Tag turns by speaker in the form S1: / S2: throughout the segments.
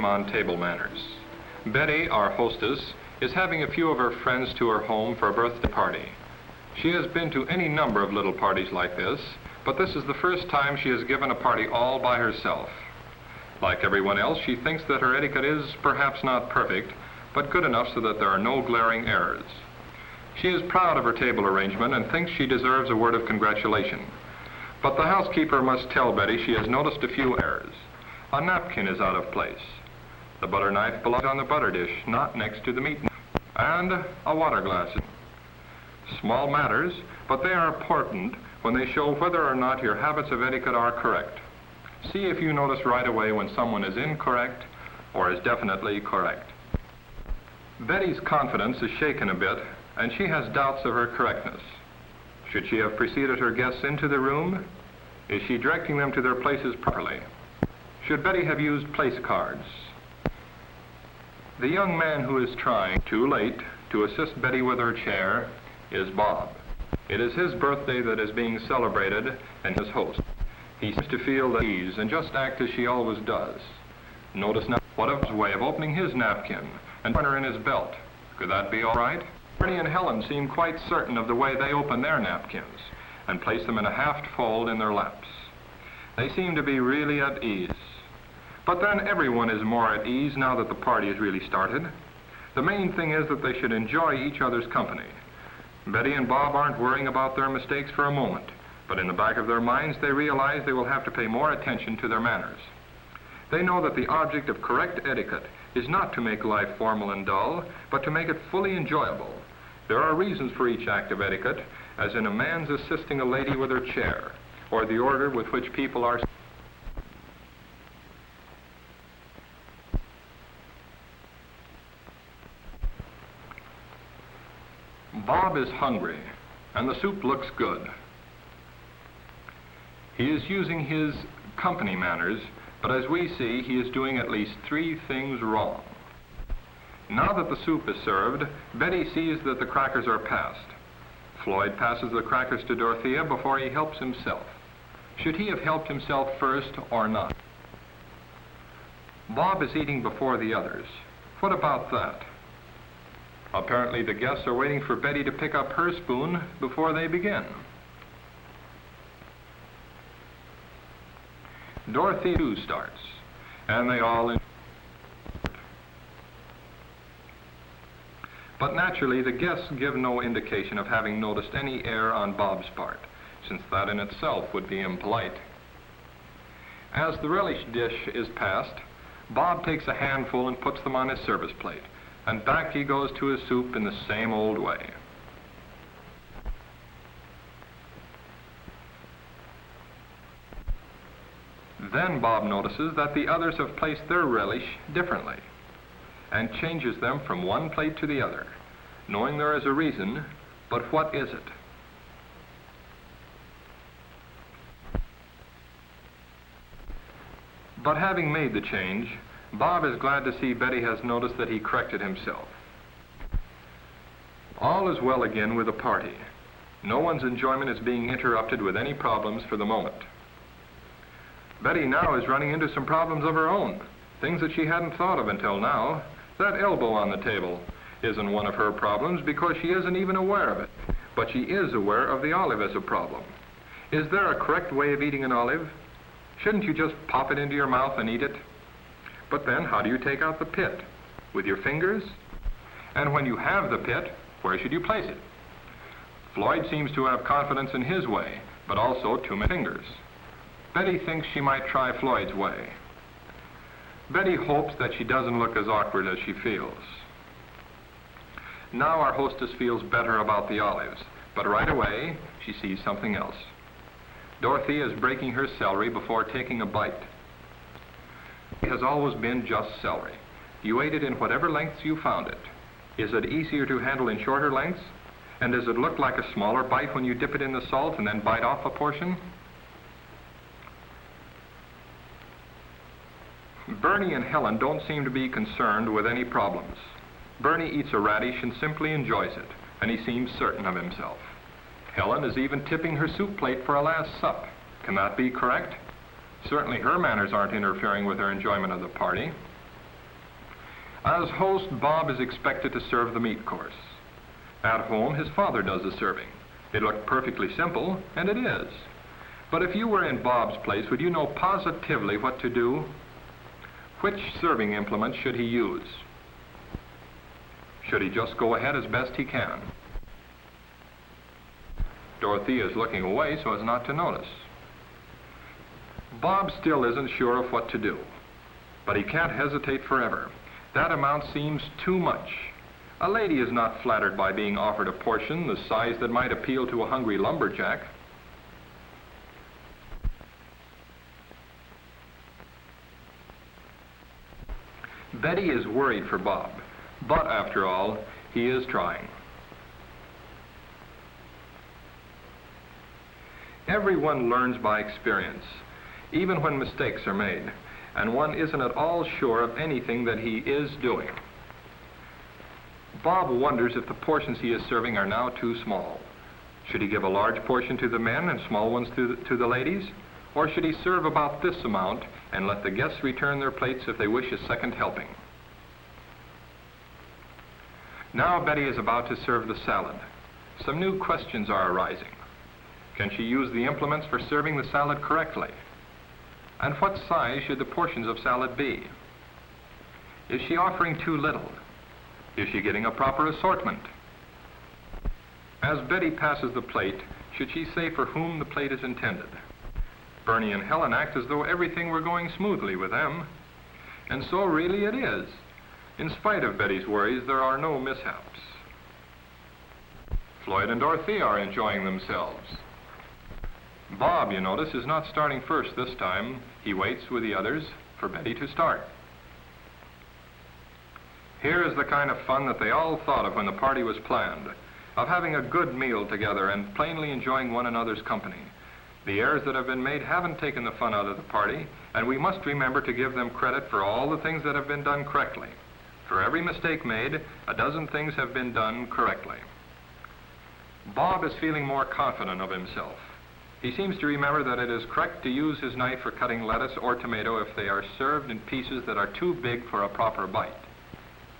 S1: on table manners. Betty, our hostess, is having a few of her friends to her home for a birthday party. She has been to any number of little parties like this, but this is the first time she has given a party all by herself. Like everyone else, she thinks that her etiquette is perhaps not perfect, but good enough so that there are no glaring errors. She is proud of her table arrangement and thinks she deserves a word of congratulation. But the housekeeper must tell Betty she has noticed a few errors. A napkin is out of place. The butter knife belongs on the butter dish, not next to the meat knife. And a water glass. Small matters, but they are important when they show whether or not your habits of etiquette are correct. See if you notice right away when someone is incorrect or is definitely correct. Betty's confidence is shaken a bit, and she has doubts of her correctness. Should she have preceded her guests into the room? Is she directing them to their places properly? Should Betty have used place cards? The young man who is trying, too late, to assist Betty with her chair is Bob. It is his birthday that is being celebrated, and his host. He seems to feel at ease and just act as she always does. Notice now what a way of opening his napkin and putting her in his belt. Could that be all right? Bernie and Helen seem quite certain of the way they open their napkins and place them in a half fold in their laps. They seem to be really at ease. But then everyone is more at ease now that the party has really started. The main thing is that they should enjoy each other's company. Betty and Bob aren't worrying about their mistakes for a moment, but in the back of their minds they realize they will have to pay more attention to their manners. They know that the object of correct etiquette is not to make life formal and dull, but to make it fully enjoyable. There are reasons for each act of etiquette, as in a man's assisting a lady with her chair, or the order with which people are. Bob is hungry, and the soup looks good. He is using his company manners, but as we see, he is doing at least 3 things wrong. Now that the soup is served, Betty sees that the crackers are passed. Floyd passes the crackers to Dorothea before he helps himself. Should he have helped himself first or not? Bob is eating before the others. What about that? Apparently the guests are waiting for Betty to pick up her spoon before they begin. Dorothea too starts, and they all But naturally, the guests give no indication of having noticed any error on Bob's part, since that in itself would be impolite. As the relish dish is passed, Bob takes a handful and puts them on his service plate, and back he goes to his soup in the same old way. Then Bob notices that the others have placed their relish differently, and changes them from one plate to the other, knowing there is a reason, but what is it? But having made the change, Bob is glad to see Betty has noticed that he corrected himself. All is well again with the party. No one's enjoyment is being interrupted with any problems for the moment. Betty now is running into some problems of her own, things that she hadn't thought of until now. That elbow on the table isn't one of her problems because she isn't even aware of it, but she is aware of the olive as a problem. Is there a correct way of eating an olive? Shouldn't you just pop it into your mouth and eat it? But then how do you take out the pit? With your fingers? And when you have the pit, where should you place it? Floyd seems to have confidence in his way, but also too many fingers. Betty thinks she might try Floyd's way. Betty hopes that she doesn't look as awkward as she feels. Now our hostess feels better about the olives, but right away she sees something else. Dorothea is breaking her celery before taking a bite. It has always been just celery. You ate it in whatever lengths you found it. Is it easier to handle in shorter lengths? And does it look like a smaller bite when you dip it in the salt and then bite off a portion? Bernie and Helen don't seem to be concerned with any problems. Bernie eats a radish and simply enjoys it, and he seems certain of himself. Helen is even tipping her soup plate for a last sup. Can that be correct? Certainly her manners aren't interfering with her enjoyment of the party. As host, Bob is expected to serve the meat course. At home, his father does the serving. It looked perfectly simple, and it is. But if you were in Bob's place, would you know positively what to do? Which serving implement should he use? Should he just go ahead as best he can? Dorothea is looking away so as not to notice. Bob still isn't sure of what to do, but he can't hesitate forever. That amount seems too much. A lady is not flattered by being offered a portion the size that might appeal to a hungry lumberjack. Betty is worried for Bob, but after all, he is trying. Everyone learns by experience, even when mistakes are made, and one isn't at all sure of anything that he is doing. Bob wonders if the portions he is serving are now too small. Should he give a large portion to the men and small ones to the ladies? Or should he serve about this amount and let the guests return their plates if they wish a second helping? Now Betty is about to serve the salad. Some new questions are arising. Can she use the implements for serving the salad correctly? And what size should the portions of salad be? Is she offering too little? Is she getting a proper assortment? As Betty passes the plate, should she say for whom the plate is intended? Bernie and Helen act as though everything were going smoothly with them. And so really it is. In spite of Betty's worries, there are no mishaps. Floyd and Dorothea are enjoying themselves. Bob, you notice, is not starting first this time. He waits with the others for Betty to start. Here is the kind of fun that they all thought of when the party was planned, of having a good meal together and plainly enjoying one another's company. The errors that have been made haven't taken the fun out of the party, and we must remember to give them credit for all the things that have been done correctly. For every mistake made, a dozen things have been done correctly. Bob is feeling more confident of himself. He seems to remember that it is correct to use his knife for cutting lettuce or tomato if they are served in pieces that are too big for a proper bite.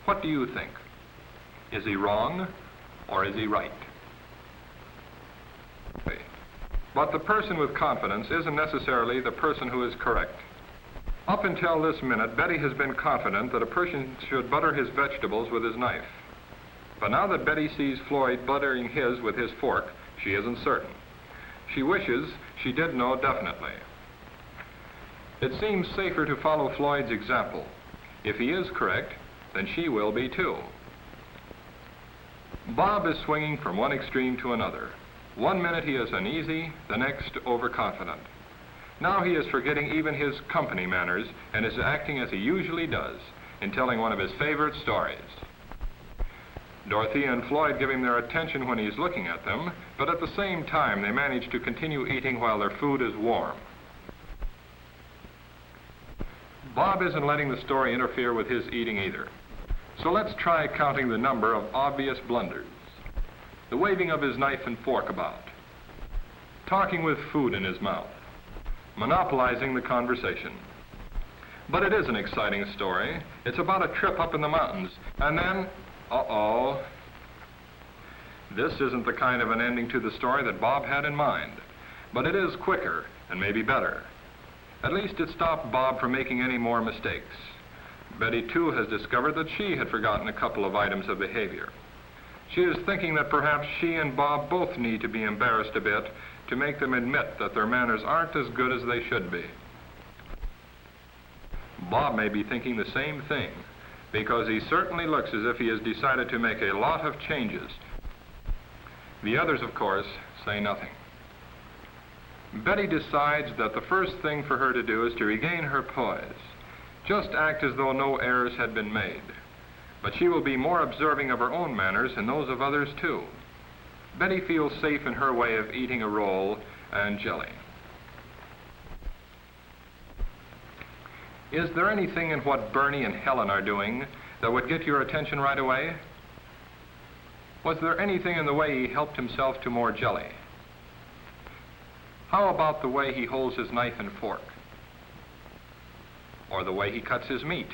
S1: What do you think? Is he wrong or is he right? But the person with confidence isn't necessarily the person who is correct. Up until this minute, Betty has been confident that a person should butter his vegetables with his knife. But now that Betty sees Floyd buttering his with his fork, she isn't certain. She wishes she did know definitely. It seems safer to follow Floyd's example. If he is correct, then she will be too. Bob is swinging from one extreme to another. One minute he is uneasy, the next overconfident. Now he is forgetting even his company manners and is acting as he usually does, in telling one of his favorite stories. Dorothea and Floyd give him their attention when he's looking at them, but at the same time they manage to continue eating while their food is warm. Bob isn't letting the story interfere with his eating either. So let's try counting the number of obvious blunders. The waving of his knife and fork about. Talking with food in his mouth. Monopolizing the conversation. But it is an exciting story. It's about a trip up in the mountains, and then, uh-oh. This isn't the kind of an ending to the story that Bob had in mind, but it is quicker and maybe better. At least it stopped Bob from making any more mistakes. Betty, too, has discovered that she had forgotten a couple of items of behavior. She is thinking that perhaps she and Bob both need to be embarrassed a bit to make them admit that their manners aren't as good as they should be. Bob may be thinking the same thing, because he certainly looks as if he has decided to make a lot of changes. The others, of course, say nothing. Betty decides that the first thing for her to do is to regain her poise. Just act as though no errors had been made. But she will be more observing of her own manners and those of others, too. Betty feels safe in her way of eating a roll and jelly. Is there anything in what Bernie and Helen are doing that would get your attention right away? Was there anything in the way he helped himself to more jelly? How about the way he holds his knife and fork? Or the way he cuts his meat?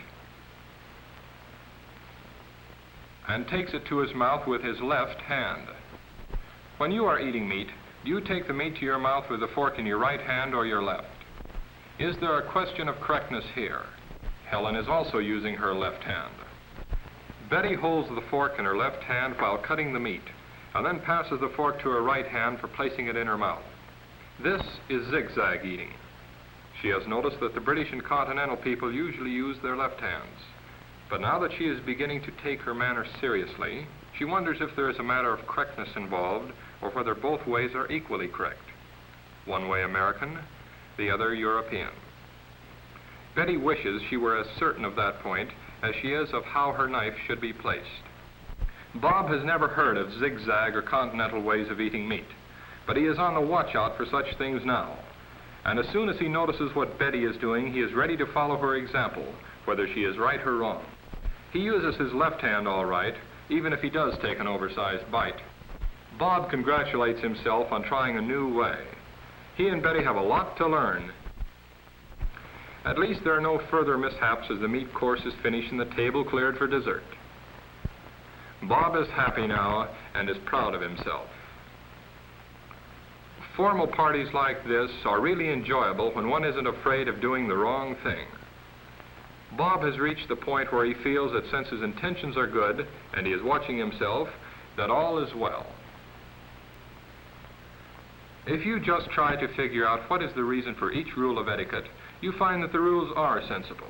S1: and takes it to his mouth with his left hand. When you are eating meat, do you take the meat to your mouth with the fork in your right hand or your left? Is there a question of correctness here? Helen is also using her left hand. Betty holds the fork in her left hand while cutting the meat, and then passes the fork to her right hand for placing it in her mouth. This is zigzag eating. She has noticed that the British and continental people usually use their left hands. But now that she is beginning to take her manners seriously, she wonders if there is a matter of correctness involved or whether both ways are equally correct. One way American, the other European. Betty wishes she were as certain of that point as she is of how her knife should be placed. Bob has never heard of zigzag or continental ways of eating meat, but he is on the watch out for such things now. And as soon as he notices what Betty is doing, he is ready to follow her example, whether she is right or wrong. He uses his left hand all right, even if he does take an oversized bite. Bob congratulates himself on trying a new way. He and Betty have a lot to learn. At least there are no further mishaps as the meat course is finished and the table cleared for dessert. Bob is happy now and is proud of himself. Formal parties like this are really enjoyable when one isn't afraid of doing the wrong thing. Bob has reached the point where he feels that since his intentions are good and he is watching himself, that all is well. If you just try to figure out what is the reason for each rule of etiquette, you find that the rules are sensible.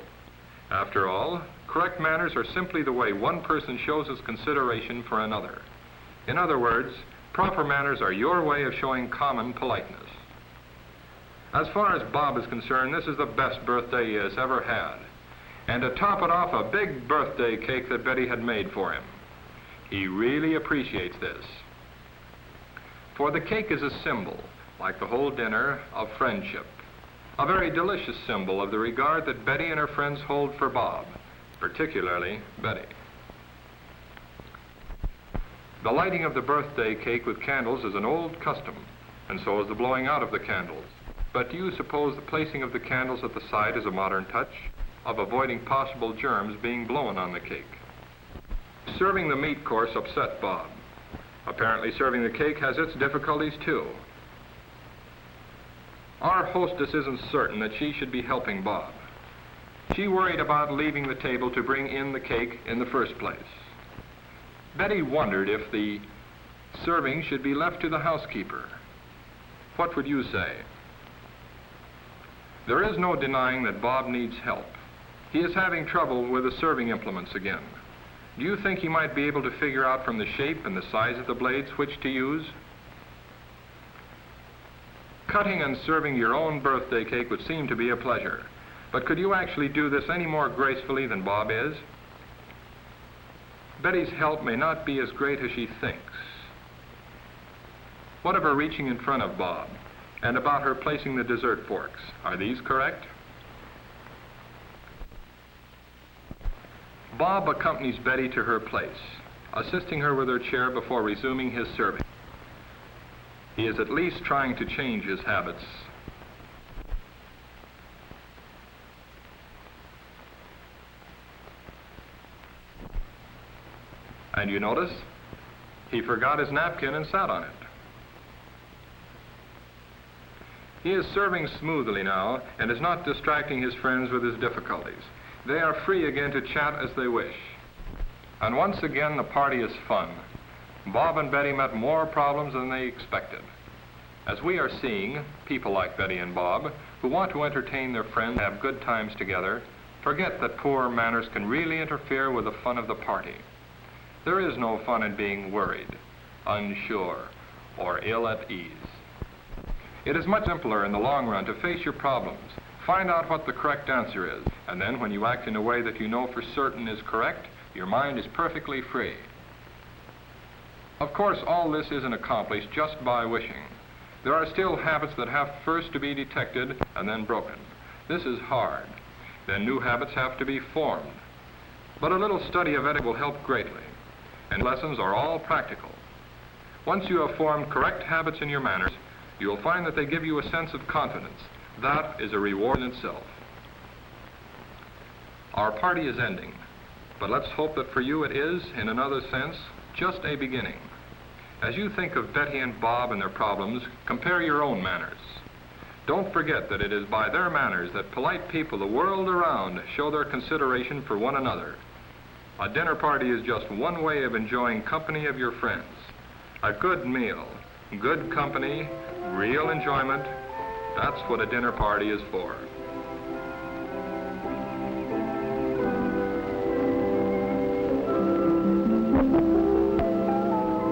S1: After all, correct manners are simply the way one person shows his consideration for another. In other words, proper manners are your way of showing common politeness. As far as Bob is concerned, this is the best birthday he has ever had. And to top it off, a big birthday cake that Betty had made for him. He really appreciates this. For the cake is a symbol, like the whole dinner, of friendship. A very delicious symbol of the regard that Betty and her friends hold for Bob, particularly Betty. The lighting of the birthday cake with candles is an old custom, and so is the blowing out of the candles. But do you suppose the placing of the candles at the side is a modern touch of avoiding possible germs being blown on the cake? Serving the meat course upset Bob. Apparently serving the cake has its difficulties too. Our hostess isn't certain that she should be helping Bob. She worried about leaving the table to bring in the cake in the first place. Betty wondered if the serving should be left to the housekeeper. What would you say? There is no denying that Bob needs help. He is having trouble with the serving implements again. Do you think he might be able to figure out from the shape and the size of the blades which to use? Cutting and serving your own birthday cake would seem to be a pleasure, but could you actually do this any more gracefully than Bob is? Betty's help may not be as great as she thinks. What of her reaching in front of Bob, and about her placing the dessert forks? Are these correct? Bob accompanies Betty to her place, assisting her with her chair before resuming his serving. He is at least trying to change his habits. And you notice, he forgot his napkin and sat on it. He is serving smoothly now and is not distracting his friends with his difficulties. They are free again to chat as they wish. And once again, the party is fun. Bob and Betty met more problems than they expected. As we are seeing, people like Betty and Bob, who want to entertain their friends and have good times together, forget that poor manners can really interfere with the fun of the party. There is no fun in being worried, unsure, or ill at ease. It is much simpler in the long run to face your problems, find out what the correct answer is, and then when you act in a way that you know for certain is correct, your mind is perfectly free. Of course, all this isn't accomplished just by wishing. There are still habits that have first to be detected and then broken. This is hard. Then new habits have to be formed. But a little study of etiquette will help greatly, and lessons are all practical. Once you have formed correct habits in your manners, you will find that they give you a sense of confidence. That is a reward in itself. Our party is ending. But let's hope that for you it is, in another sense, just a beginning. As you think of Betty and Bob and their problems, compare your own manners. Don't forget that it is by their manners that polite people the world around show their consideration for one another. A dinner party is just one way of enjoying company of your friends. A good meal, good company, real enjoyment, that's what a dinner party is for.